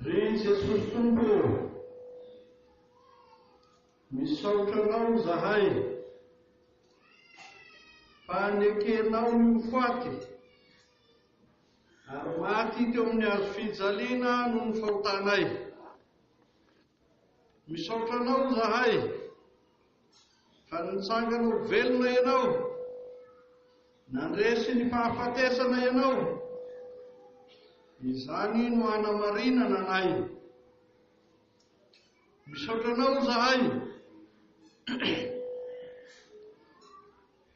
ry Jesosy Tompo, misaotra anao zahay fa nekenao mifoaty ary maty teo amin'ny hazo fijaliana no ny fahotanay. Misaotra anao zahay fa nitsanganao velona ianao, nandresy ny fahafatesana ianao, izany no hanamarinana anay. Misaotra anao zahay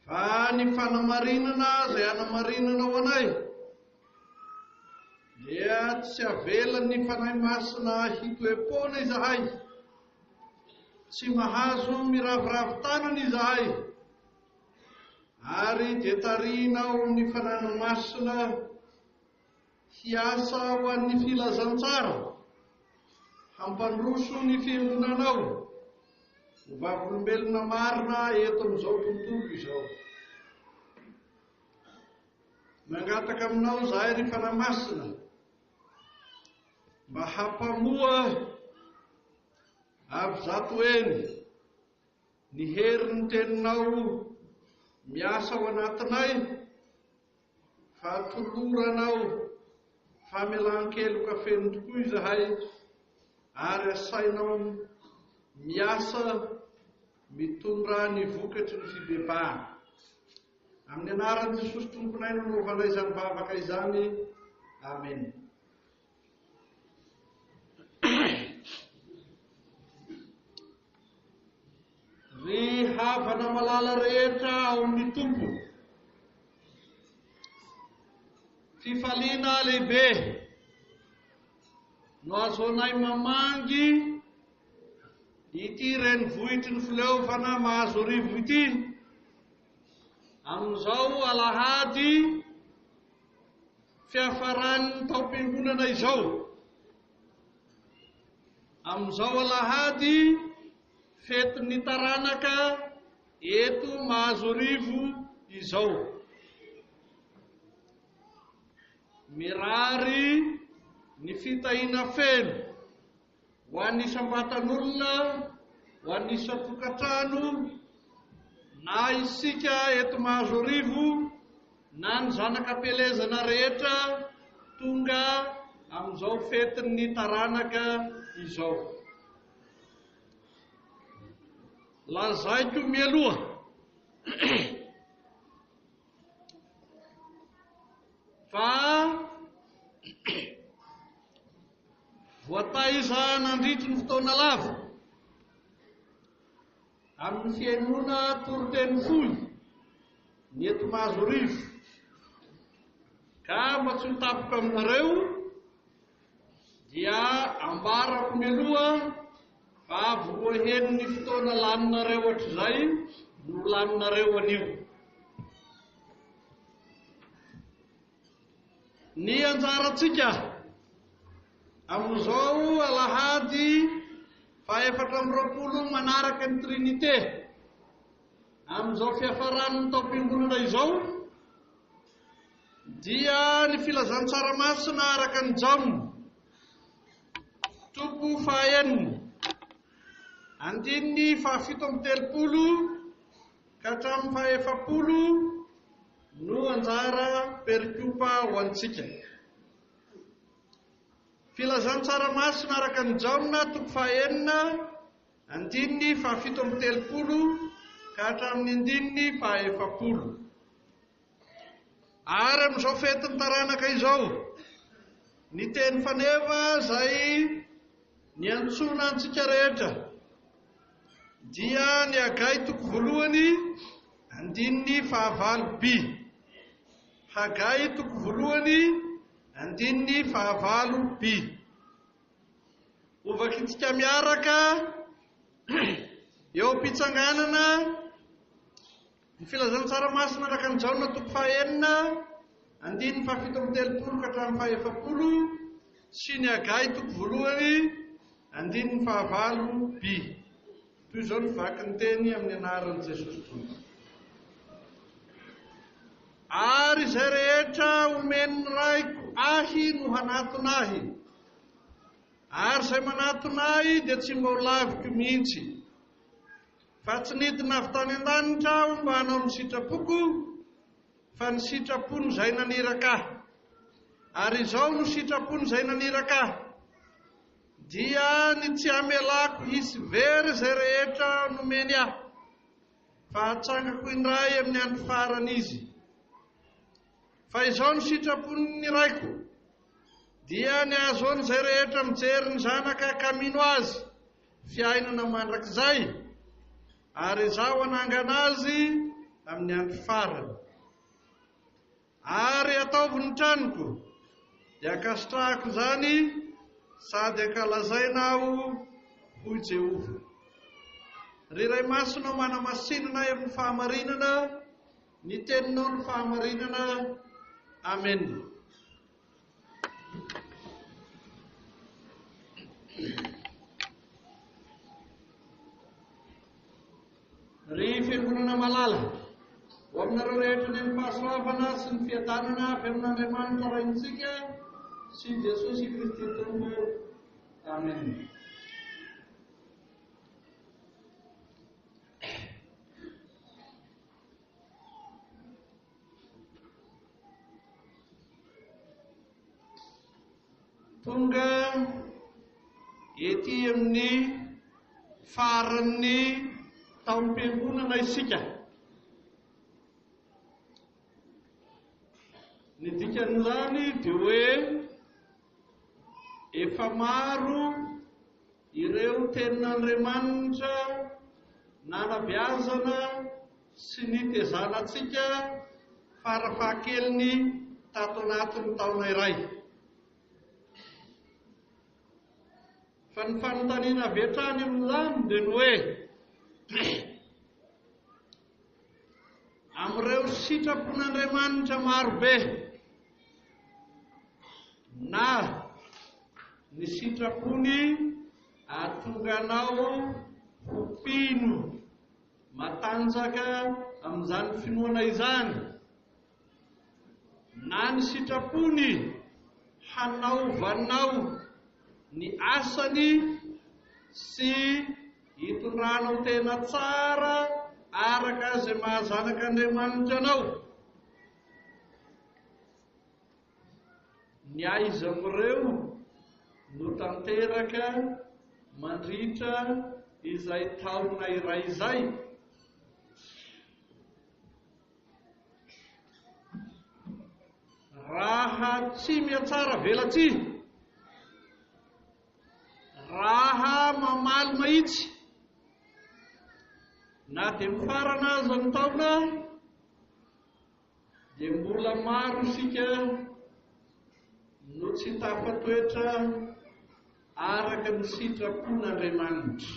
fa ny fanamarinana izay hanamarinanao anay dia tsy avelan'ny fanahy masina hitoepona izahay, tsy mahazo miravoravo tanana izahay, ary dia tarinao ny fanahy masina hiasa ho an'ny filazantsara, hampandroso ny fiangonanao ho vavolombelona marina eto amin'izao tontolo izao. Mangataka aminao zahay ry fanahy masina mba hampamoa avy zato eny ny herin'ny teninao miasa ao anatinay, fa toloranao famelan-keloka feno tokoa izahay, ary asainao miasa mitondra ny vokatry ny fibebahana. Amin'ny anaran'i Jesosy Tomponay no naovanay izany vavaka izany. Amen. Ry havana malala rehetra ao amin'ny Tompo, fifaliana lehibe no azoanay mamangy ity renivohitry ny fileovana Mahazoarivo ity amin'izao alahady fiafaran'ny taom-piangonana izao, amin'izao alahady fetin'ny taranaka eto Mahazoarivo izao. Mirary ny fitahiana feno ho an'ny isam-batan'olona, ho an'ny isa-tokantrano, na isika eto Mahazoarivo, na ny zanakam-pelezana rehetra tonga amin'izao fetin'ny taranaka izao. Lazaiko mialoha fa voataiza nandritry ny fotoana lava amin'ny fiainona toroteny fohy ny eto Mahazoarivo, ka mba tsy ho tapoka aminareo dia ambarako mialoha fa voahen'ny fotoana laninareo hatr'izay no laninareo anio. Ny anjarantsika amin'izao alahady 420 manaraka ny trinité, amin'izao fiafaran'ny taom-piangonana izao, dia ny filazantsara masina araka ny Jaona toko fahaenina andininy 730 ka hatramin'ny 170 no anjara perikopa ho antsika. Filazantsara masina araka ny Jaona toko fahaenina andininy 730 ka hatramin'ny andininy 170. Ary amin'izao fetin'ny taranaka izao, ny teny faneva izay niantsona antsika rehetra dia ny Agay toko voalohany andininy 9b, Hagay toko voalohany andininy 9b. Ovakitsika miaraka eo am-pitsanganana ny filazantsara masina araka ny Jaona toko fahaenina andininy 730 ka hatramin'ny 170 sy ny Agay toko voalohany andininy 9b. Toy izao ny vaky ny teny amin'ny anaran'i Jesosy Tompo. Ary izay rehetra omeny raiko ahy ahy no hanatonahy, ary izay manatonahy dia tsy mba ho laviko mihitsy, fa tsy nidina avy tany an-danitra aho mba hanao ny sitrapoko, fa ny sitrapony izay naniraka ahy. Ary izao no sitrapony izay naniraka ahy, dia ny tsy hamelako hisy very izay rehetra nomeny ahy, fa hatsangako indray amin'ny andro farany izy. Fa izao ny sitrapony ny raiko, dia ny ahazoany izay rehetra mijery ny zanaka ka mino azy fiainana mandrakizay, ary izaho hanangana azy amin'ny andro farany. Ary ataovy ny tranoko dia akasitrahako izany, sady ankalazaina aho hoy Jehova. Ry Ray Masonao manamasinana amin'ny fahamarinana, ny teninao ny fahamarinana. Amen. Ry fiangonana malala ho aminareo rehetra ny fahasoavana sy ny fiadanana avy amin'Andriamanitra raintsika sy Jesosy Kristy Tompo. Amen. Tonga ety amin'ny faran'ny taom-piangonana isika. Ny dikan'izany dia hoe efa maro ireo tenin'Andriamanitra nanabeazana sy nitezanantsika farafahakeliny tato anatin'ny taona iray. Fa ny fanontaniana avy hatrany amin'izany dia ny hoe amin'ireo sitrapon'Andriamanitra marobe, na ny sitrapony ahatonga anao ho mpino matanjaka amin'izany finoana izany, na ny sitrapony hanaovanao ny asany sy hitondranao tena tsara araka izay mahazanak'Andriamanitra anao. Ny aiza amin'ireo no tanteraka mandritra izay taona iray izay. Raha tsy mihatsara velatsy, raha mamaly mahitsy, na dia mifarana aza ny taona, dia mbola maro isika no tsy tafatoetra araka ny sitrapon'Andriamanitra.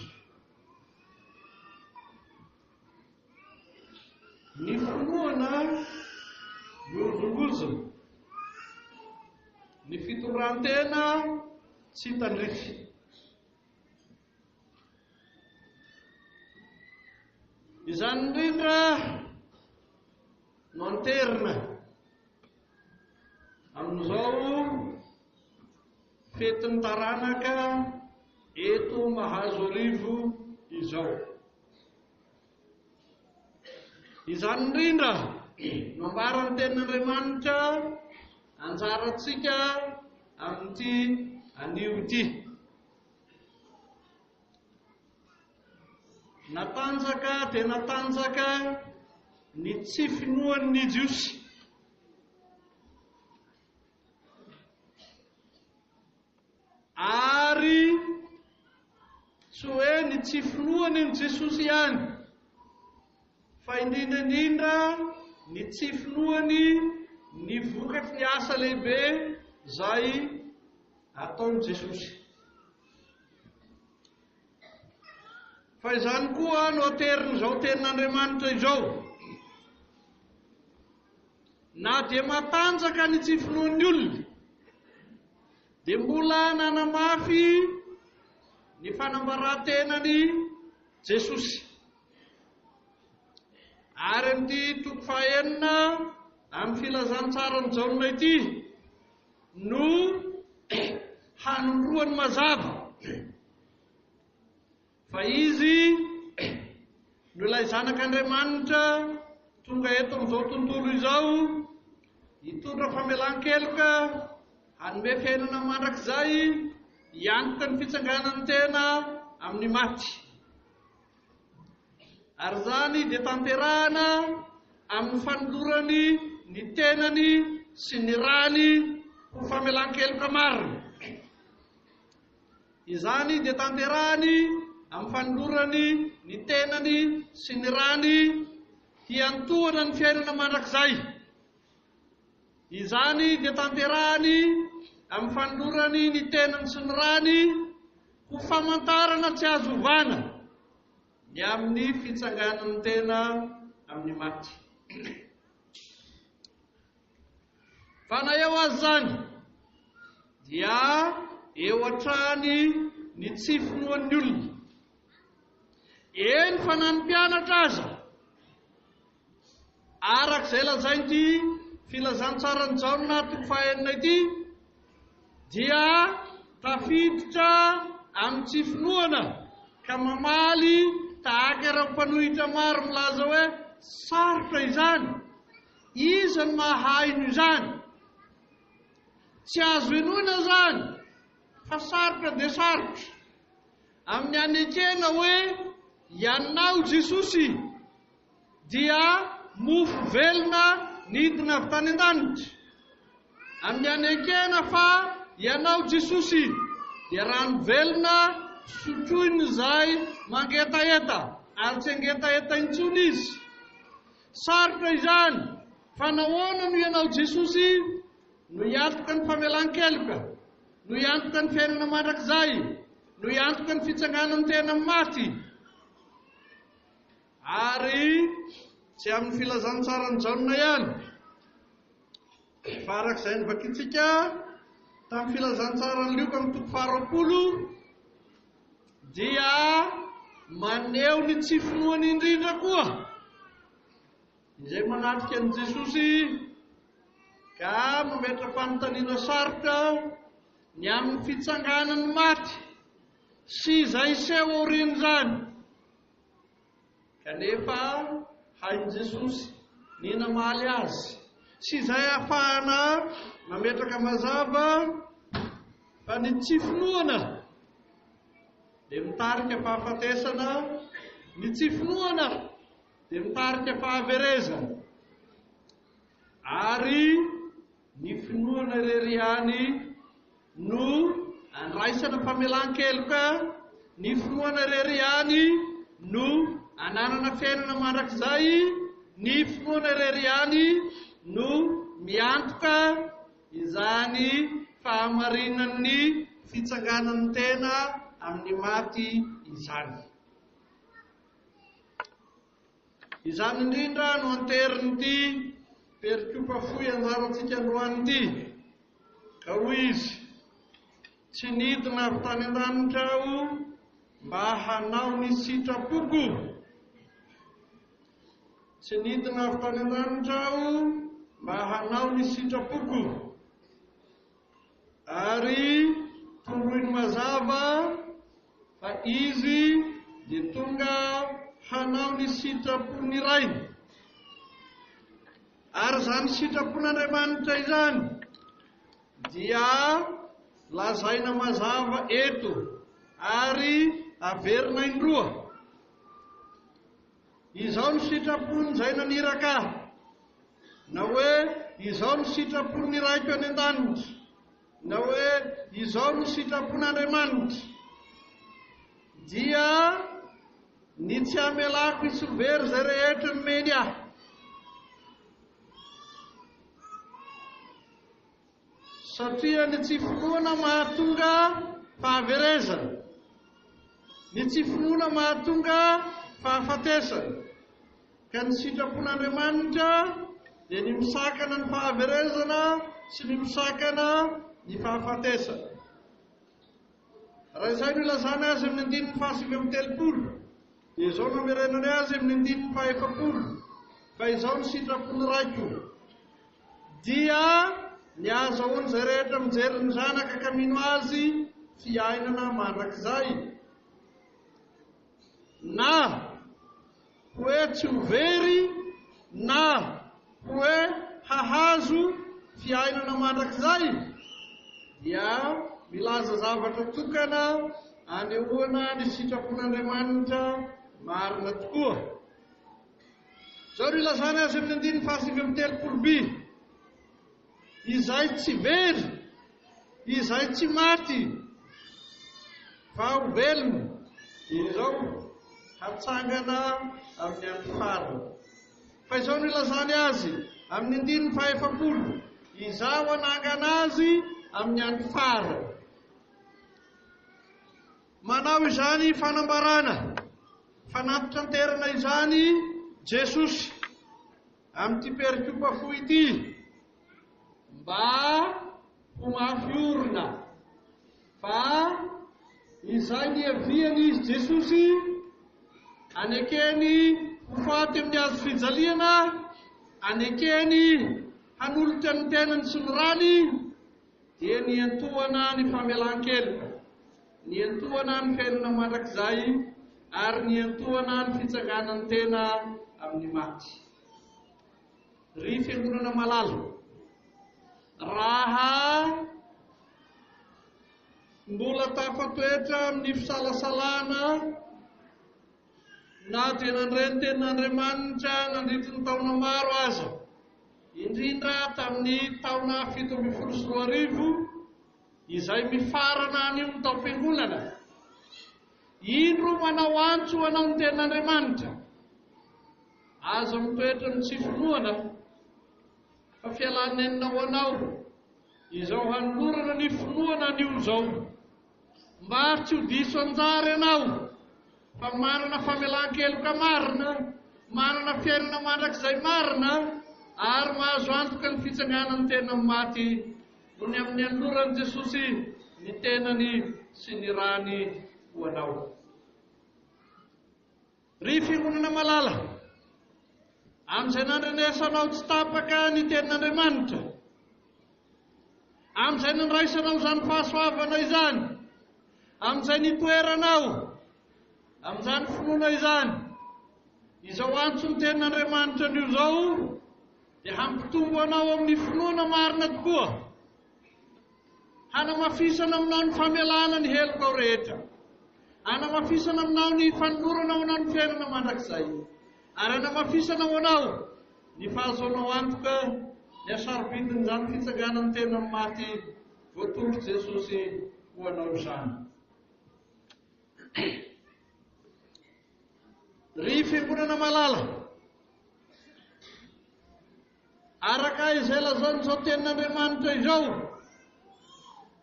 Ny finoana miozongozona, ny fitoran-tena tsy tandrify. Izany indrindra no anterina amin'izao fetin'ny taranaka eto Mahazoarivo izao. Izany indrindra no ambara ny tenin'Andriamanitra anjarantsika amin'ity anio ity. Natanjaka dia natanjaka ny tsy finoan'ny Jiosy, ary tsy hoe ny tsy finoany ny Jesosy ihany, fa indrindraindrindra ny tsy finoany ny vokatry ny asa lehibe izay ataon'i Jesosy. Fa izany koa no aterin'izao tenin'Andriamanitra izao, na dia matanjaka ny tsy finoan'ny olona, dia mbola nanamafy ny fanambaran-tenany Jesosy. Ary amin'ity toko fahaenina amin'ny Filazantsara Jaona ity no hanondroany mazava fa izy no ilay zanak'Andriamanitra tonga eto amin'izao tontolo izao hitondra famelan-keloka hanome fiainana mandrakizay hiantoka ny fitsanganany tena amin'ny maty. Ary zany dia tanterahana amin'ny fanolorany ny tenany sy ny rany ho famelan-keloka marina. Izany dia tanterahany amin'ny fanolorany ny tenany sy ny rany hiantohana ny fiainana mandrakizay. Izany dia tanterahany amin'ny fanolorany ny tenany sy ny rany ho famantarana tsy azo ovana ny amin'ny fitsanganany tena amin'ny maty. Fa na eo azy zany dia eo hatrany ny tsy finoan'ny olona. Eny fa na ny mpianatra aza arak'izay lazain'ity Filazantsara Jaona toko fahaenina ity dia tafiditra amin'ny tsy finoana ka mamaly tahaka ireo mpanohitra maro milaza hoe sarotra izany, iza ny mahaino izany, tsy azo inoana zany fa sarotra dia sarotra. Amin'ny anekena hoe ianao Jesosy dia mofo velona nidina avy tany an-danitra. Amin'ny anekena fa ianao Jesosy dia rano velona sotroiny izay mangetaeta ary tsy angetaeta intsony izy. Sarotra izany fa nahoana no ianao Jesosy no hiantoka ny famelan-keloka, no hiantoka ny fiainana mandrakizay, no hiantoka ny fitsanganany tena maty. Ary tsy amin'ny Filazantsara Jaona ihany fa arak'izay nivakitsika tamin'ny Filazantsara Lioka amin'ny toko 20 dia maneho ny tsy finoany indrindra koa izay manatrika an'i Jesosy ka mametra-panontaniana sarotra ny amin'ny fitsanganany maty sy izay seho aorian'izany. Kanefa hain' Jesosy ny namaly azy sy izay ahafahana mametraka mazava fa ny tsy finoana dia mitarika fahafatesana, ny tsy finoana dia mitarika fahaverezana, ary ny finoana irery ihany no andraisana famelan-keloka, ny finoana irery ihany no ananana fiainana mandrakizay, ny finoana irery ihany no miantoka izany fahamarinan'ny fitsanganany tena amin'ny maty izany. Izany indrindra no anterin'ity perikopa fohy anjarantsika androany ity. Ka hoy izy, tsy nidina avy tany an-danitra aho mba hanao ny sitrapoko. Tsy nidina avy tany an-danitra aho mba hanao ny sitrapoko. Ary toroiny mazava fa izy dia tonga hanao ny sitrapony iray. Ary zany sitrapon'Andriamanitra izany dia lazaina mazava eto ary averina indroa. Izao ny sitrapony izay naniraka, na hoe izao ny sitrapony iraiko any an-danitra, na hoe izao ny sitrapon'Andriamanitra, dia ny tsy hamelako isovery izay rehetra nomeny ahy. Satria ny tsy finoana mahatonga fahaverezana, ny tsy finoana mahatonga fahafatesana, ka ny sitrapon'Andriamanitra dia ny misakana ny fahaverezana sy ny misakana ny fahafatesana. Raha izay no ilazana azy amin'ny 9:30, dia izao no amerenany azy amin'ny 9:40, fa izao ny sitrapony raiko dia ny azo ahoany zay rehetra mijery ny zanaka ka mino azy fiainana mandrakizay na hoe tsy hovery na hoe hahazo fiainana mandrakizay dia milaza zavatra tokana anehoana ny sitrapon'Andriamanitra marina tokoa. Zao ry ilazany azy amin'ny 9:30 izay tsy very, izay tsy maty fa ho velona, izao hatsangana amin'ny andro farany. Fa izao no ilazany azy amin'ny 9:40 izao hanangana azy amin'ny andro farany. Manao izany fanambarana, fanampitranterana izany Jesosy amin'ity perikopa fohy ity mba ho mafy orona fa izay niaviany izy Jesosy anekeny ho faty amin'ny hazo fijaliana, anekeny hanolotra ny tenany sy ny rany, dia niantohana ny famelan-keloka, niantohana ny fiainana mandrakizay ary niantohana ny fitsanganany tena amin'ny maty. Ry fiangonana malala, raha mbola tafatoetra amin'ny fisalasalana na dia nandreny tenin'Andriamanitra nandritra ny taona maro aza, indrindra tamin'ny taona 1722 izay mifarana an'io ny taom-piangonana, indro manao antso hanao ny tenin'Andriamanitra, aza mitoetra ny tsy finoana fa fialanenina ho anao izao hanolorana ny finoana an'io zao, mba tsy ho diso anjara ianao fa manana famelan-keloka marina, manana fiainana mandrakizay marina ary mahazo antoka ny fitsanganany tena maty noho ny amin'ny hanoloran'i Jesosy ny tenany sy ny rany ho anao. Ry fiangonana malala, amin'izay nandrenesanao tsy tapaka ny tenin'Andriamanitra, amin'izay nandraisanao izany fahasoavana izany, amin'izay nitoeranao amin'izany finoana izany, izao antso ny tenin'Andriamanitra an'io zao dia hampitombo anao amin'ny finoana marina tokoa, hanamafisana aminao ny famelana ny heloka ao rehetra, hanamafisana aminao ny fanolorana ho anao ny fiainana mandrakizay, ary hanamafisana ho anao ny fahazoanao antoka ny asarobidin'izany fitsanganany tena maty voatoro Jesosy ho anao izany. Ry fiangonana malala, araka izay lazan'izao tenin'Andriamanitra izao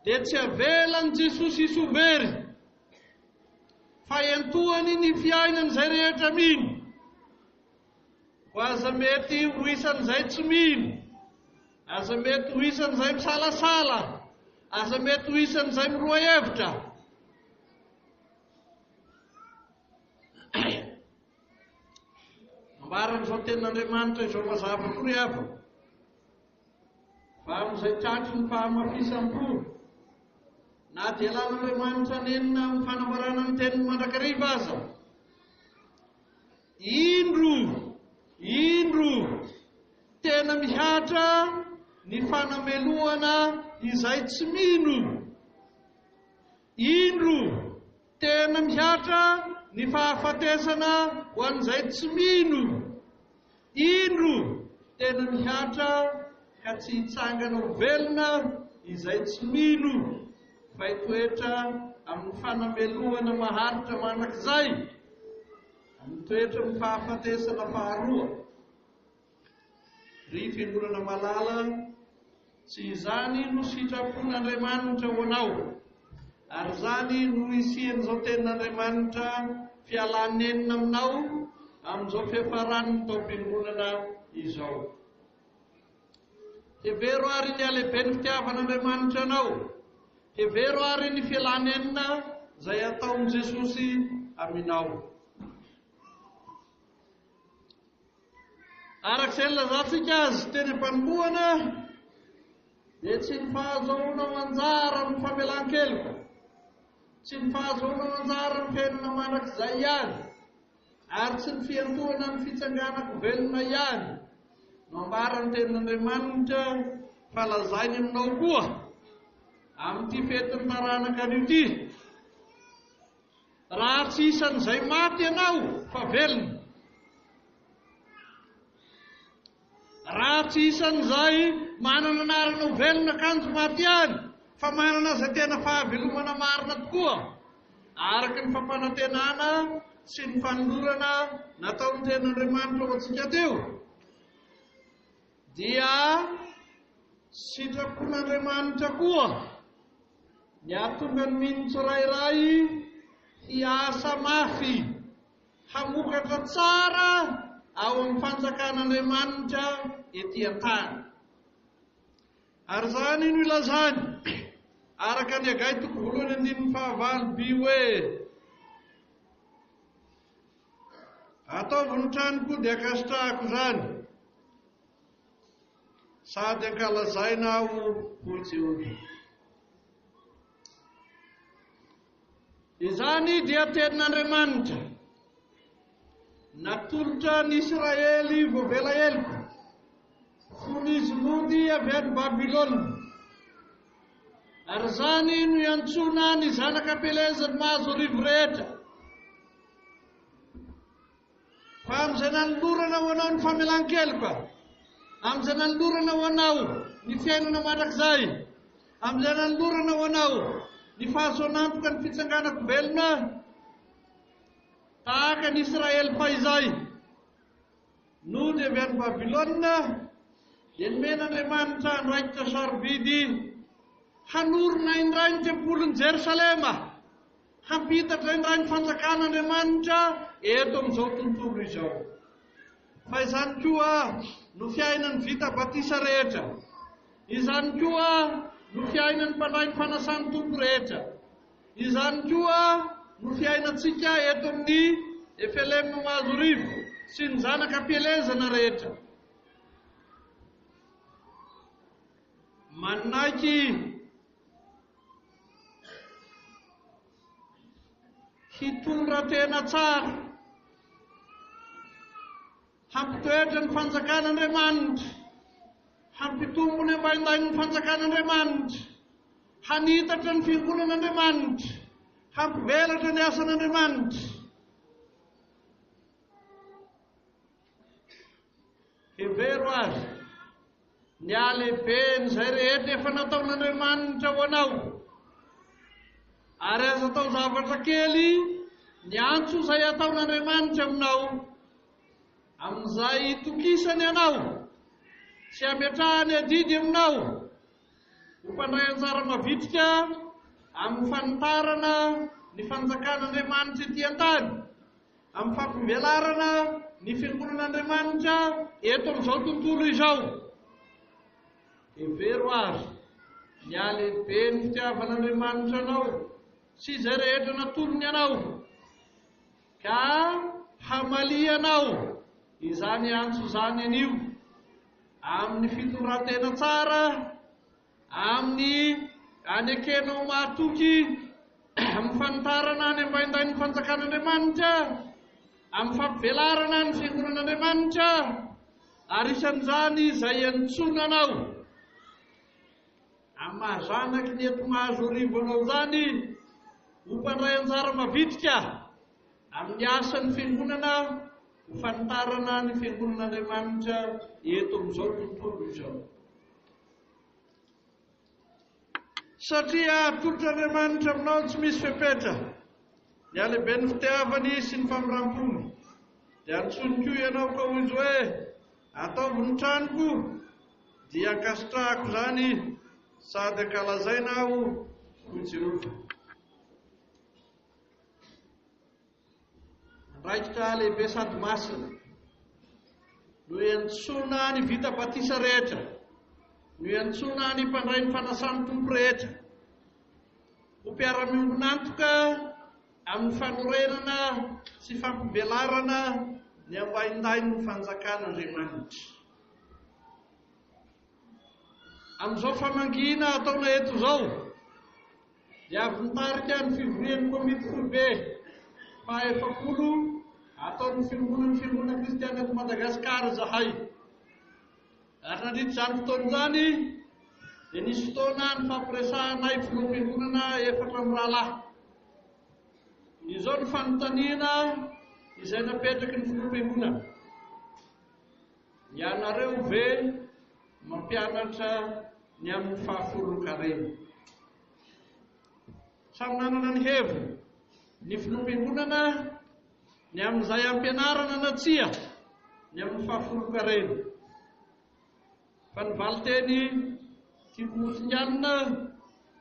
dia tsy avelan'i Jesosy isovery fa iantohany ny fiainany izay rehetra mino, ho aza mety ho isan'izay tsy mino, aza mety ho isan'izay misalasala, aza mety ho isan'izay miroa hevitra. Ambaran'izao tenin'Andriamanitra izao mazava tory ava fa amin'izay tratry ny fahamafisam-po na dia lalan'Andriamanitra nenina amin'ny fanambarana ny teniny mandrakariva aza, indro tena mihatra ny fanameloana izay tsy mino, indro tena mihatra ny fahafatesana ho an'izay tsy mino, indro tena mihatra ka tsy hitsangana ho velona izay tsy mino fa hitoetra amin'ny fanameloana maharitra mandrakizay, amin'ny toetra amin'ny fahafatesana faharoa. Ry fiangonana malala, tsy izany no sitrapon'Andriamanitra ho anao, ary zany no isian'izao tenin'Andriamanitra fialanenina aminao amin'izao fiafaran'ny taom-piangonana izao. Hevero ary ny alehibe ny fitiavan'Andriamanitra anao, hevero ary ny fialanenina izay ataon'i Jesosy aminao. Arak'izay nilazantsika azy teny am-panombohana dia tsy ny fahazoanao anjara ny famelan-keloka, tsy ny fahazoanao anjara ny fiainana mandrakizay ihany, ary tsy ny fiantohana ny fitsanganako velona ihany no ambara ny tenin'Andriamanitra falazainy aminao koa amin'ity fetin'ny taranaka an'ity. Raha tsy isan'izay maty ianao fa velona, raha tsy isan'izay manana anarana ho velona kanjo maty ihany, fa manana izay tena fahavelomana marina tokoa araka ny fampanantenana sy ny fanolorana nataon'ny tenin'Andriamanitra ho antsika teo, dia sitrapon'Andriamanitra koa ny ahatonga ny mino tsirairay hiasa mafy, hamokatra tsara ao amin'ny fanjakan'Andriamanitra etỳ an-tany. Ary zany no ilazany araka ny agay toko voalohany andininy fahavalo by hoe ataovy ny tranoko dia akasitrahako zany sady ankalazaina aho ho Jehovah. Izany dia tenin'Andriamanitra natolotra ny Israely vao velahelika fon'izy mody avy any Babilôna, ary zany no iantsoana ny zanak'Apelezany Mahazoarivo rehetra. Fa amin'izay nanolorana ho anao ny famelan-keloka, amin'izay nanolorana ho anao ny fiainana mandrakizay, amin'izay nanolorana ho anao ny fahasoanantoka ny fitsanganako velona tahaka ny Israely fahizay nody avy any Babilôna, dia nomen'Andriamanitra andraikitra sarobidy hanorona indray ny tempolin'i Jerosalema, hampitatra indray ny fanjakan'Andriamanitra eto amin'izao tontolo izao. Fa izany koa no fiainan'ny vita batisa rehetra, izany koa no fiainan'ny mpandray ny fanasany tompo rehetra, izany koa no fiainantsika eto amin'ny Efelema Mahazoarivo sy ny zanak'Apelezana rehetra. Manaiky hitondra tena tsara, hampitoetra ny fanjakan'Andriamanitra, hampitombo ny ambaindain'ny fanjakan'Andriamanitra, hanitatra ny fiangonan'Andriamanitra, hampivelatra ny asan'Andriamanitra. Hevero azy ny alehiben'izay rehetra efa nataon'Andriamanitra ho anao, ary aza atao zavatra kely ny antso izay ataon'Andriamanitra aminao, amin'izay tokisany ianao sy ametrahany adidy aminao ho mpandray anjara mavitrika amin'ny fanitarana ny fanjakan'Andriamanitra etỳ an-tany, amin'ny fampivelarana ny fiangonan'Andriamanitra eto amin'izao tontolo izao. Hevero azy ny alehibe ny fitiavan'Andriamanitra anao sy izay rehetra natolony anao, ka hamalianao izany antso izany anio amin'ny fitondran-tena tsara, amin'ny anekenao mahatoky amin'ny fanitarana ny ambaindain'ny fanjakan'Andriamanitra, amin'ny fampivelarana ny fiangonan'Andriamanitra, ary isan'izany izay antsonanao amin'ny mahazanaky ny eto Mahazoarivo anao zany ho mpandray anjara mavitrika amin'ny asan'ny fiangonana, ho fanitarana ny fiangonan'Andriamanitra eto amin'izao tontolo izao. Satria atolotr'Andriamanitra aminao tsy misy fepetra, ny alehibe ny fitiavany sy ny famirampony, dia antsony koa ianao ka ho izy hoe ataovy ny tranoko dia akasitrahako zany sady ankalazaina aho ho Jehovah. Andraikitra lehibe sady masina no iantsoana ny vita batisa rehetra, no iantsoana ny mpandray ny fanasany tompo rehetra ho mpiara-miongonantoka amin'ny fanorenana sy fampivelarana ny ambaindain'ny fanjakan'Andriamanitra. amin'izao famangina ataona eto zao dia avy nitarika ny fivorian'ny komity foibe faha-efapolo ataon'ny fiangonana kristiana eto Madagasikara zahay. Ary nandritra izany fotoana izany dia nisy fotoana ny fampiresahanay filoham-piangonana 4 mirahalahy. Izao ny fanontaniana izay napetraky ny filoham-piangonana. Ianareo ve mampianatra ny amin'ny fahaforoan-karena? Samy nanana ny heviny ny filoham-piangonana ny amin'izay ampianarana na tsia ny amin'ny fahaforoan-karena. Fa ny valiteny Tibotinganina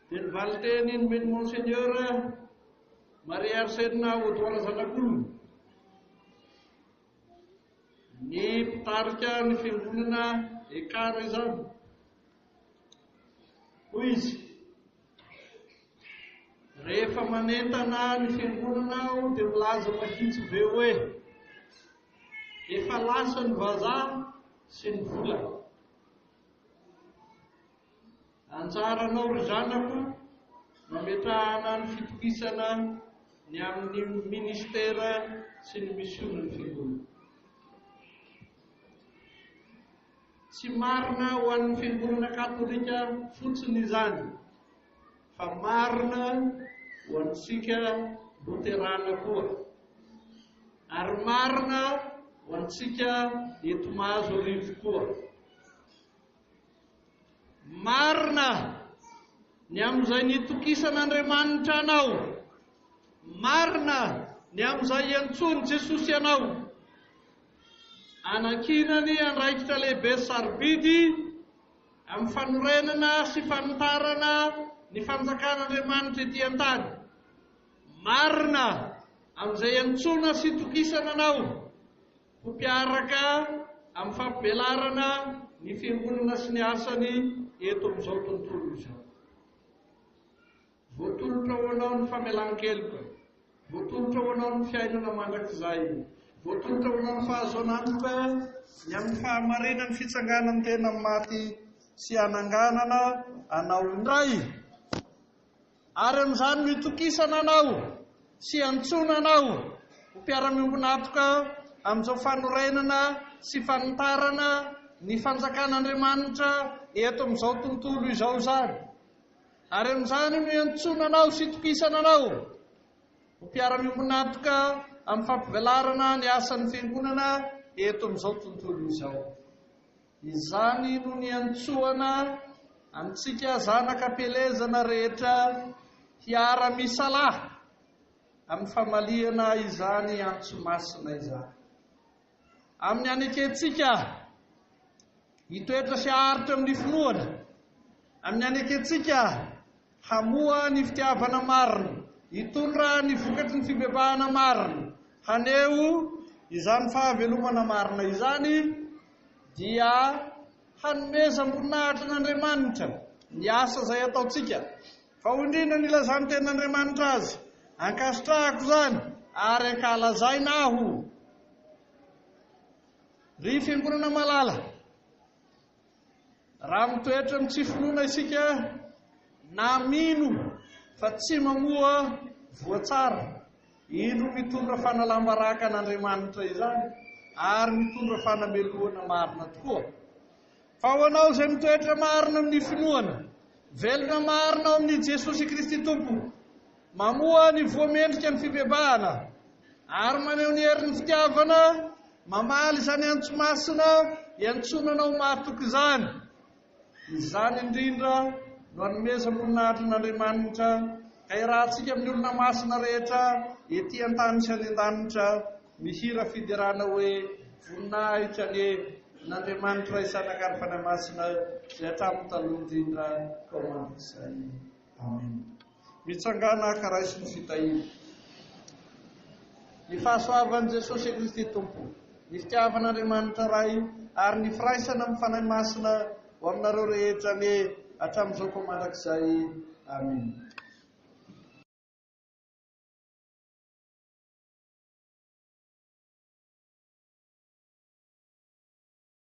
dia ny valiteny nomeny Monseigneur Maria Arsenina Odoara Zanak'olona, ny mpitarika ny fiangonana ekara izany. Hoy izy, rehefa manentana ny fiangonana aho dia milaza mahitsy be hoe efa lasa ny vazaha sy ny vola. Anjaranao ry zanako mametrahana ny fitokisana ny amin'ny ministera sy ny mision'ny fiangonana. Tsy marina ho an'ny fiangonana katolika fotsiny izany, fa marina ho antsika luterana koa, ary marina ho antsika eto Mahazoarivo koa. Marina ny amin'izay nitokisan'Andriamanitra anao, marina ny amin'izay iantsony Jesosy anao, anakinany andraikitra lehibe sarobidy amin'ny fanorenana sy fanitarana ny fanjakan'Andriamanitra ety an-tany. Marina amin'izay iantsona sy tokisana anao ho mpiaraka amin'ny fampibelarana ny fiangonana sy ny asany eto amin'izao tontolo izao. Voatolotra ho anao ny famelan-keloka, voatolotra ho anao ny fiainana mandrakizay, voatolotra ho anao ny fahazoanantoka ny amin'ny fahamarinany fitsanganany tena maty sy ananganana anao indray. Ary amin'izany mitokisana anao sy antsona anao ho mpiara-miombonatoka amin'izao fanorenana sy fanitarana ny fanjakan'Andriamanitra eto amin'izao tontolo izao izany. Ary amin'izany no iantsona anao sy tokisana anao ho mpiara-miombonatoka amin'ny fampivelarana ny asan'ny fiangonana eto amin'izao tontolo izao. Izany no niantsoana antsika zanakam-pelezana rehetra hiara-misalahy amin'ny famalihana izany antso-masina izany. Amin'ny aneketsika hitoetra sy haharitra amin'ny finoana, amin'ny aneketsika hamoa ny fitiavana marina, hitondra ny vokatry ny fibebahana marina, haneo izany fahavelomana marina izany dia hanomeza am-boninahitra n'Andriamanitra ny asa izay ataontsika. Fa indrindra ny ilazany ten'Andriamanitra azy, ankasitrahako izany ary ankalazaina aho. Ry fiangonana malala, raha mitoetra amin'ny tsy finoana isika na mino fa tsy mamoa voatsara, ino mitondra fanalam-baraka an'Andriamanitra izany ary mitondra fanameloana marina tokoa. Fa ho anao izay mitoetra marina amin'ny finoana, velona marina ao amin'ny Jesosy Kristy Tompo, mamoa ny voamendrika ny fibebahana ary maneho ny herin'ny fitiavana, mamaly izany antso-masina iantsonanao mahatoky izany. Izany indrindra no hanomeza am-boninahitra n'Andriamanitra ka irahantsika amin'ny olona masina rehetra ety an-tany sy any an-danitra mihira fiderana hoe voninahitra ny n'Andriamanitra isanakary fanahy masina izay hatramin'ny taloha indrindra ka ho mandrakizay. Amen. Mitsangana karaisy ny fitahina. Ny fahasoavan'i Jesosy Kristy Tompo, ny fitiavan'Andriamanitra ray ary ny firaisana amin'ny fanahy masina ho aminareo rehetra ny hatramin'izao ko mandrakizay. Amen.